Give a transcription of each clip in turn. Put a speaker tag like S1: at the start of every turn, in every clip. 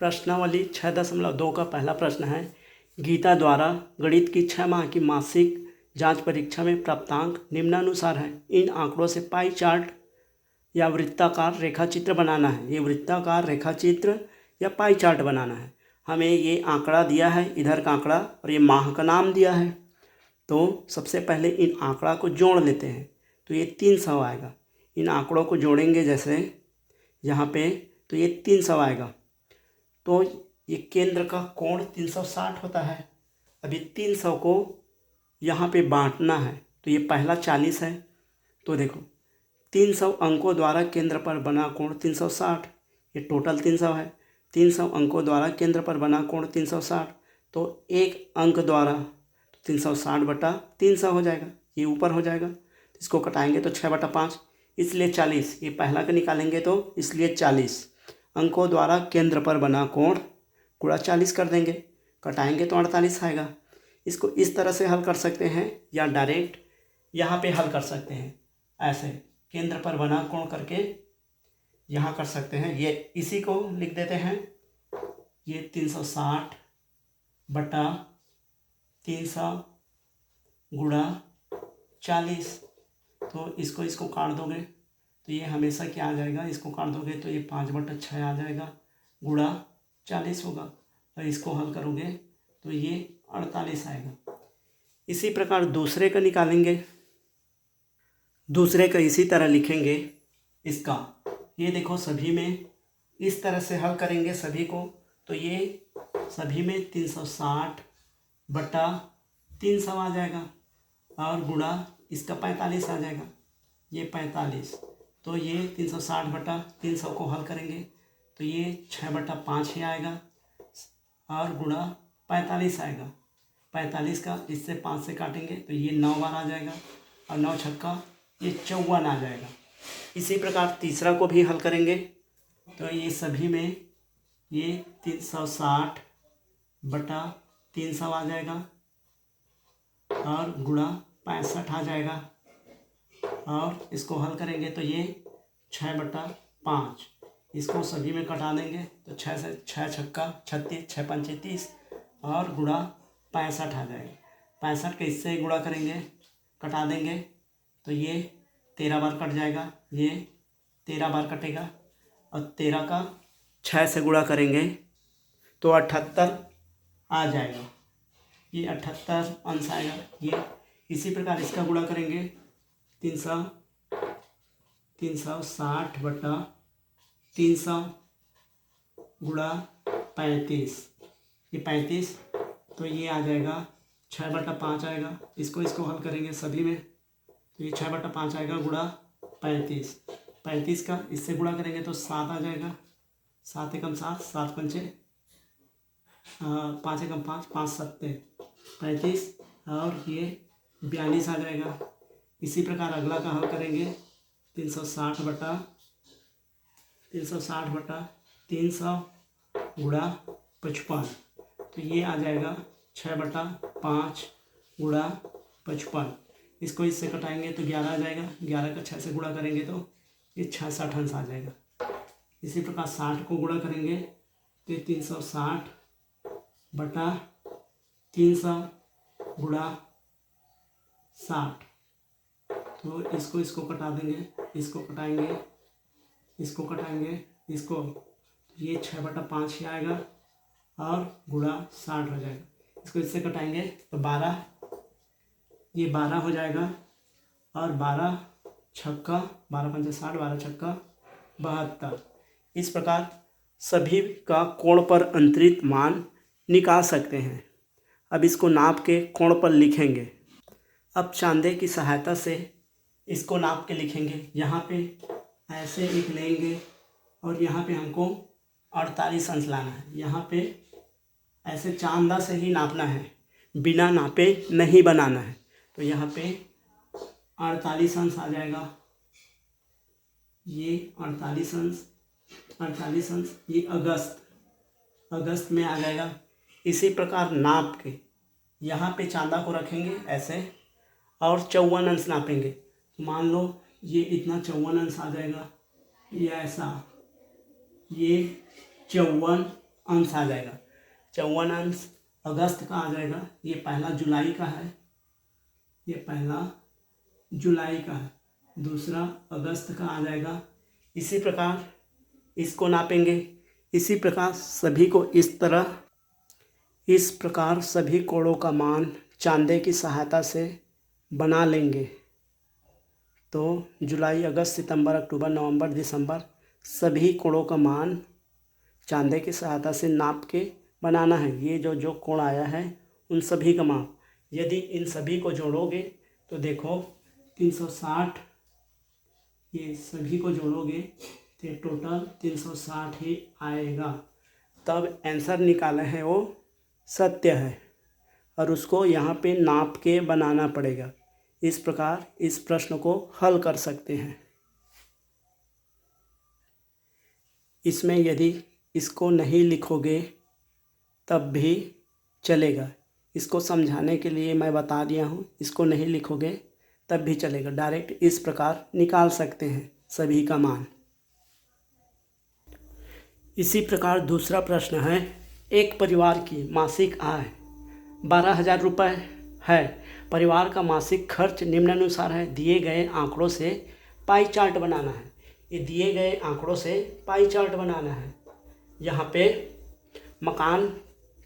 S1: प्रश्नावली 6.2 का पहला प्रश्न है, गीता द्वारा गणित की 6 माह की मासिक जांच परीक्षा में प्राप्तांक निम्नानुसार है। इन आंकड़ों से पाई चार्ट या वृत्ताकार रेखाचित्र बनाना है। ये वृत्ताकार रेखाचित्र या पाई चार्ट बनाना है। हमें ये आंकड़ा दिया है, इधर का आंकड़ा, और ये माह का नाम दिया है। तो सबसे पहले इन आंकड़ा को जोड़ लेते हैं, तो ये 300 आएगा। इन आंकड़ों को जोड़ेंगे जैसे यहाँ पे, तो ये 300 आएगा। तो ये केंद्र का कोण 360 होता है। अभी 300 को यहाँ पे बांटना है, तो ये पहला 40 है। तो देखो 300 अंकों द्वारा केंद्र पर बना कोण 360, ये टोटल 300 है। 300 अंकों द्वारा केंद्र पर बना कोण 360, तो एक अंक द्वारा 360/300 हो जाएगा, ये ऊपर हो जाएगा। इसको कटाएंगे तो 6/5, इसलिए 40। ये पहला का निकालेंगे तो इसलिए 40 अंकों द्वारा केंद्र पर बना कोण गुणा 40 कर देंगे, कटाएंगे तो 48 आएगा। इसको इस तरह से हल कर सकते हैं या डायरेक्ट यहाँ पे हल कर सकते हैं, ऐसे केंद्र पर बना कोण करके यहाँ कर सकते हैं। ये इसी को लिख देते हैं, ये 360/300 गुणा 40। तो इसको काट दोगे तो ये हमेशा क्या आ जाएगा, इसको काट दोगे तो ये 5/6 आ जाएगा, गुणा 40 होगा। और इसको हल करोगे तो ये 48 आएगा। इसी प्रकार दूसरे का निकालेंगे। दूसरे का इसी तरह लिखेंगे इसका। ये देखो सभी में इस तरह से हल करेंगे सभी को, तो ये सभी में 360/300 आ जाएगा, और गुणा इसका 45 आ जाएगा, ये 45। तो ये 360/300 को हल करेंगे तो ये 6/5 ही आएगा, और गुणा 45 आएगा। 45 का इससे 5 से काटेंगे तो ये 9 बार आ जाएगा, और 9 छक्का ये 54 आ जाएगा। इसी प्रकार तीसरा को भी हल करेंगे, तो ये सभी में ये 360/300 आ जाएगा, और गुणा 65 आ जाएगा। और इसको हल करेंगे तो ये 6/5, इसको सभी में कटा देंगे तो 6 से 6 छक्का 36, 6 पंचे 30, और गुणा 65 आ जाएगा। 65 के इससे गुणा करेंगे, कटा देंगे तो ये 13 बार कट जाएगा, ये 13 बार कटेगा, और 13 का 6 से गुणा करेंगे तो 78 आ जाएगा, ये 78 अंश आएगा। ये इसी प्रकार इसका गुणा करेंगे 360/300 गुणा 35, ये 35, तो ये आ जाएगा 6/5 आएगा। इसको हल करेंगे सभी में तो ये 6/5 आएगा, गुणा 35। 35 का इससे गुणा करेंगे तो 7 आ जाएगा, 7 एकम 7, 7 पंचे 5 एकम 5, 5 सत्ते 35, और ये 42 आ जाएगा। इसी प्रकार अगला का हल करेंगे 360/300 गुणा 55, तो ये आ जाएगा 6/5 गुणा 55। इसको इससे कटाएंगे तो 11 आ जाएगा, 11 का 6 से गुणा करेंगे तो ये 66 अंश आ जाएगा। इसी प्रकार 60 को गुणा करेंगे तो ये 360/300 गुणा 60, तो इसको कटा देंगे, इसको कटाएंगे, इसको कटाएंगे, इसको, ये 6/5 ही आएगा, और गुणा 60 हो जाएगा। इसको इससे कटाएंगे तो 12, ये 12 हो जाएगा, और 12 छक्का 12 पंचे 60, 12 छक्का 72। इस प्रकार सभी का कोण पर अंतरित मान निकाल सकते हैं। अब इसको नाप के कोण पर लिखेंगे। अब चांदे की सहायता से इसको नाप के लिखेंगे। यहाँ पे ऐसे लिख लेंगे, और यहाँ पे हमको 48 अंश लाना है। यहाँ पे ऐसे चांदा से ही नापना है, बिना नापे नहीं बनाना है। तो यहाँ पे 48 अंश आ जाएगा, ये 48 अंश, ये अगस्त में आ जाएगा। इसी प्रकार नाप के यहाँ पे चांदा को रखेंगे ऐसे, और 54 अंश नापेंगे। मान लो ये इतना 54 अंश आ जाएगा, ये ऐसा, ये 54 अंश आ जाएगा। 54 अंश अगस्त का आ जाएगा। ये पहला जुलाई का है, ये पहला जुलाई का है, दूसरा अगस्त का आ जाएगा। इसी प्रकार इसको नापेंगे। इसी प्रकार सभी कोणों का मान चांदे की सहायता से बना लेंगे। तो जुलाई, अगस्त, सितंबर, अक्टूबर, नवंबर, दिसंबर सभी कोणों का मान चांदे की सहायता से नाप के बनाना है। ये जो कोण आया है उन सभी का माप, यदि इन सभी को जोड़ोगे तो देखो 360, ये सभी को जोड़ोगे तो टोटल 360 ही आएगा। तब आंसर निकाले हैं वो सत्य है और उसको यहाँ पे नाप के बनाना पड़ेगा। इस प्रकार इस प्रश्न को हल कर सकते हैं। इसमें यदि इसको नहीं लिखोगे तब भी चलेगा। इसको समझाने के लिए मैं बता दिया हूँ, इसको नहीं लिखोगे तब भी चलेगा। डायरेक्ट इस प्रकार निकाल सकते हैं सभी का मान। इसी प्रकार दूसरा प्रश्न है, एक परिवार की मासिक आय 12,000 रुपये है। परिवार का मासिक खर्च निम्नानुसार है। दिए गए आंकड़ों से पाई चार्ट बनाना है। ये दिए गए आंकड़ों से पाई चार्ट बनाना है। यहाँ पे मकान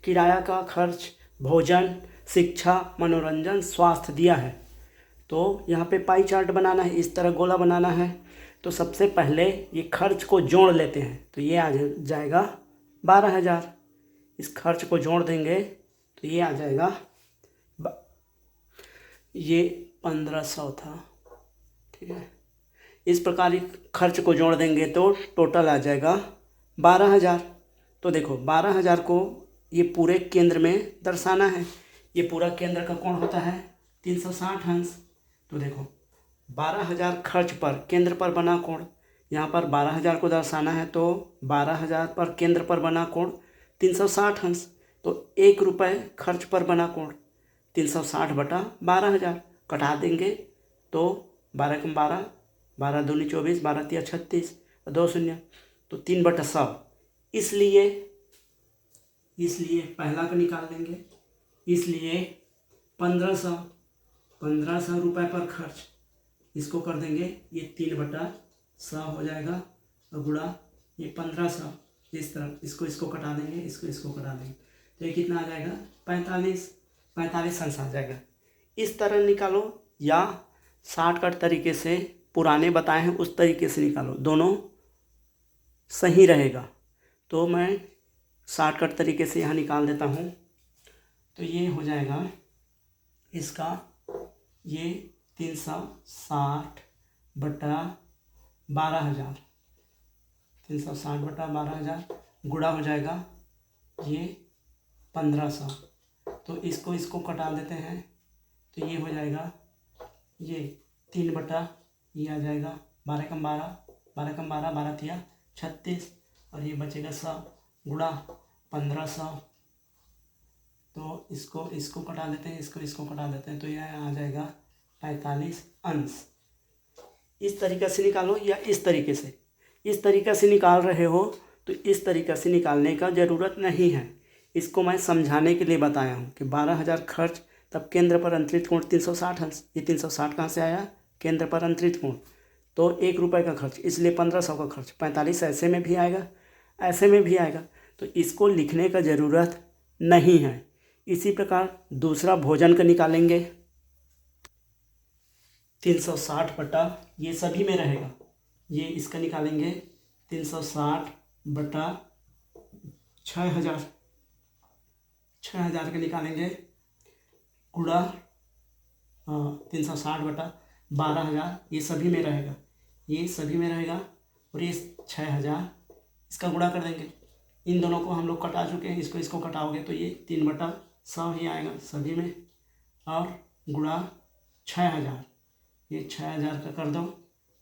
S1: किराया का खर्च, भोजन, शिक्षा, मनोरंजन, स्वास्थ्य दिया है। तो यहाँ पे पाई चार्ट बनाना है, इस तरह गोला बनाना है। तो सबसे पहले ये खर्च को जोड़ लेते हैं, तो ये आ जाएगा 12,000। इस खर्च को जोड़ देंगे तो ये आ जाएगा, ये 1500 था, ठीक है। इस प्रकार खर्च को जोड़ देंगे तो टोटल आ जाएगा 12,000। तो देखो 12,000 को ये पूरे केंद्र में दर्शाना है। ये पूरा केंद्र का कोण होता है 360 अंश। तो देखो 12,000 खर्च पर केंद्र पर बना कोण, यहाँ पर 12,000 को दर्शाना है तो 12,000 पर केंद्र पर बना कोण 360 अंश। तो 1 रुपये खर्च पर बना कोण 360 बटा 12,000 कटा देंगे तो 12 कम 12, 12 दूनी 24, 12 तिया 36 और 2 शून्य, तो 3/100। इसलिए पहला का निकाल लेंगे। इसलिए 1500 रुपये पर खर्च, इसको कर देंगे ये 3/100 हो जाएगा और गुणा ये 1500, इस तरह इसको कटा देंगे, इसको कटा देंगे तो ये कितना आ जाएगा 45 अंश आ जाएगा। इस तरह निकालो या शॉर्टकट तरीके से पुराने बताए हैं उस तरीके से निकालो, दोनों सही रहेगा। तो मैं शॉर्टकट तरीके से यहाँ निकाल देता हूँ। तो ये हो जाएगा इसका, ये 360 बटा 12,000, 360 बटा 12,000 गुणा हो जाएगा ये 1500। तो इसको कटा देते हैं तो ये हो जाएगा, ये 3 बटा ये आ जाएगा 12 कम 12, 12 कम 12, 12 तिया 36 और ये बचेगा 100 गुणा 1500। तो इसको कटा देते हैं, इसको कटा देते हैं तो यह आ जाएगा 45 अंश। इस तरीके से निकालो या इस तरीके से निकाल रहे हो तो इस तरीके से निकालने का ज़रूरत नहीं है। इसको मैं समझाने के लिए बताया हूँ कि 12,000 खर्च, तब केंद्र पर अंतरित कोण 360 अंश। ये 360 कहाँ से आया, केंद्र पर अंतरित कोण। तो 1 रुपये का खर्च, इसलिए 1500 का खर्च, 45 ऐसे में भी आएगा, ऐसे में भी आएगा। तो इसको लिखने का ज़रूरत नहीं है। इसी प्रकार दूसरा भोजन का निकालेंगे। 360 बटा ये सभी में रहेगा, ये इसका निकालेंगे 360 बटा 6,000 का निकालेंगे गुणा 360 बटा 12,000, ये सभी में रहेगा, ये सभी में रहेगा और ये 6,000, इसका गुणा कर देंगे। इन दोनों को हम लोग कटा चुके हैं, इसको कटाओगे तो ये 3/100 ही आएगा सभी में और गुणा 6,000, ये 6,000 का कर दो,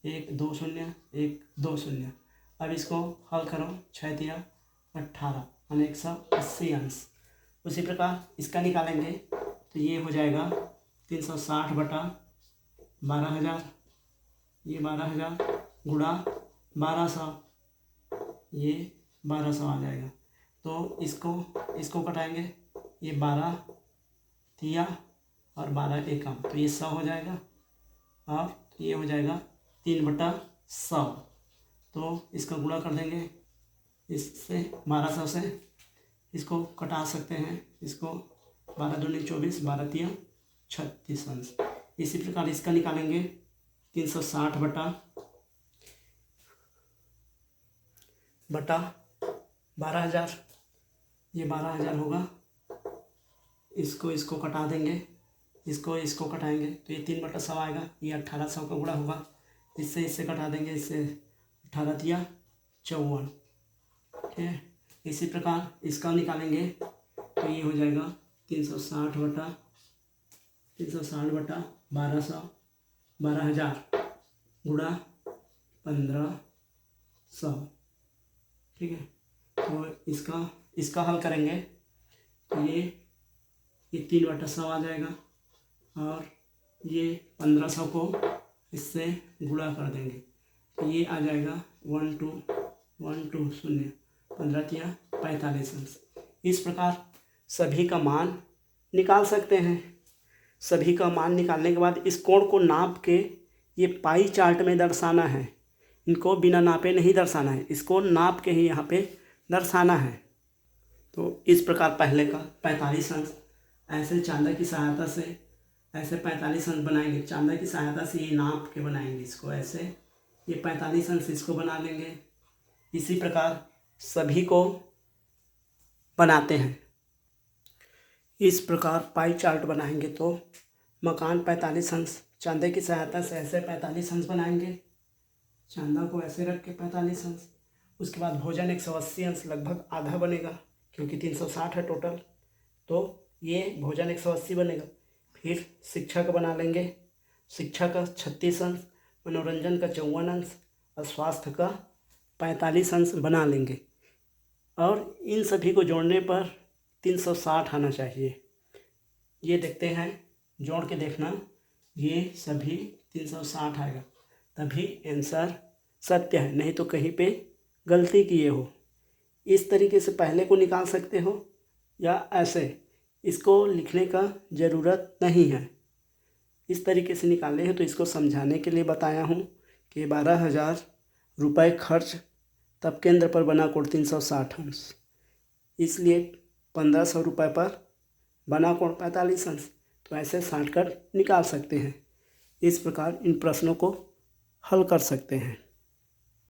S1: 1 2 शून्य 1 2 शून्य। अब इसको हल करो, 6 तिया 18 यानी 180 अंश। उसी प्रकार इसका निकालेंगे तो ये हो जाएगा 360 बटा 12,000, ये 12,000 गुणा 1200, ये 1200 आ जाएगा। तो इसको कटाएंगे, ये 12 तिया और 12 एकम, तो ये 100 हो जाएगा और ये हो जाएगा 3/100। तो इसका गुणा कर देंगे इससे 1200 से, इसको कटा सकते हैं, इसको 12 दूनी 24, 12 तिया 36 अंश। इसी प्रकार इसका निकालेंगे 360 बटा 12,000, ये 12,000 होगा। इसको कटा देंगे, इसको कटाएंगे तो ये 3/100 आएगा, ये 1800 का गुणा होगा, इससे कटा देंगे, इससे 18 तिया 54, ठीक है। इसी प्रकार इसका निकालेंगे तो ये हो जाएगा 360 बटा 12,000 गुणा 1500, ठीक है। तो इसका हल करेंगे तो ये 3/100 आ जाएगा और ये 1500 को इससे गुणा कर देंगे तो ये आ जाएगा 1210, 15 तिया 45 अंश। इस प्रकार सभी का मान निकाल सकते हैं। सभी का मान निकालने के बाद इस कोण को नाप के ये पाई चार्ट में दर्शाना है, इनको बिना नापे नहीं दर्शाना है, इसको नाप के ही यहाँ पे दर्शाना है। तो इस प्रकार पहले का 45 अंश ऐसे चांदा की सहायता से ऐसे 45 अंश बनाएंगे, चांदा की सहायता से ये नाप के बनाएंगे इसको, ऐसे ये 45 अंश इसको बना लेंगे। इसी प्रकार सभी को बनाते हैं। इस प्रकार पाई चार्ट बनाएंगे तो मकान 45 अंश, चांदे की सहायता से ऐसे 45 अंश बनाएंगे, चांदा को ऐसे रख के 45 अंश। उसके बाद भोजन 180 अंश, लगभग आधा बनेगा क्योंकि 360 है टोटल, तो ये भोजन 180 बनेगा। फिर शिक्षा का बना लेंगे, शिक्षा का 36 अंश, मनोरंजन का 54 अंश और स्वास्थ्य का 45 अंश बना लेंगे। और इन सभी को जोड़ने पर 360 आना चाहिए। ये देखते हैं, जोड़ के देखना, ये सभी 360 आएगा, तभी आंसर सत्य है, नहीं तो कहीं पे गलती किए हो। इस तरीके से पहले को निकाल सकते हो या ऐसे, इसको लिखने का ज़रूरत नहीं है। इस तरीके से निकाले हैं तो इसको समझाने के लिए बताया हूँ कि 12,000 रुपये खर्च, तब केंद्र पर बना कोण 360 अंश, इसलिए 1500 रुपये पर बना कोण 45 अंश। तो ऐसे साँट कर निकाल सकते हैं। इस प्रकार इन प्रश्नों को हल कर सकते हैं।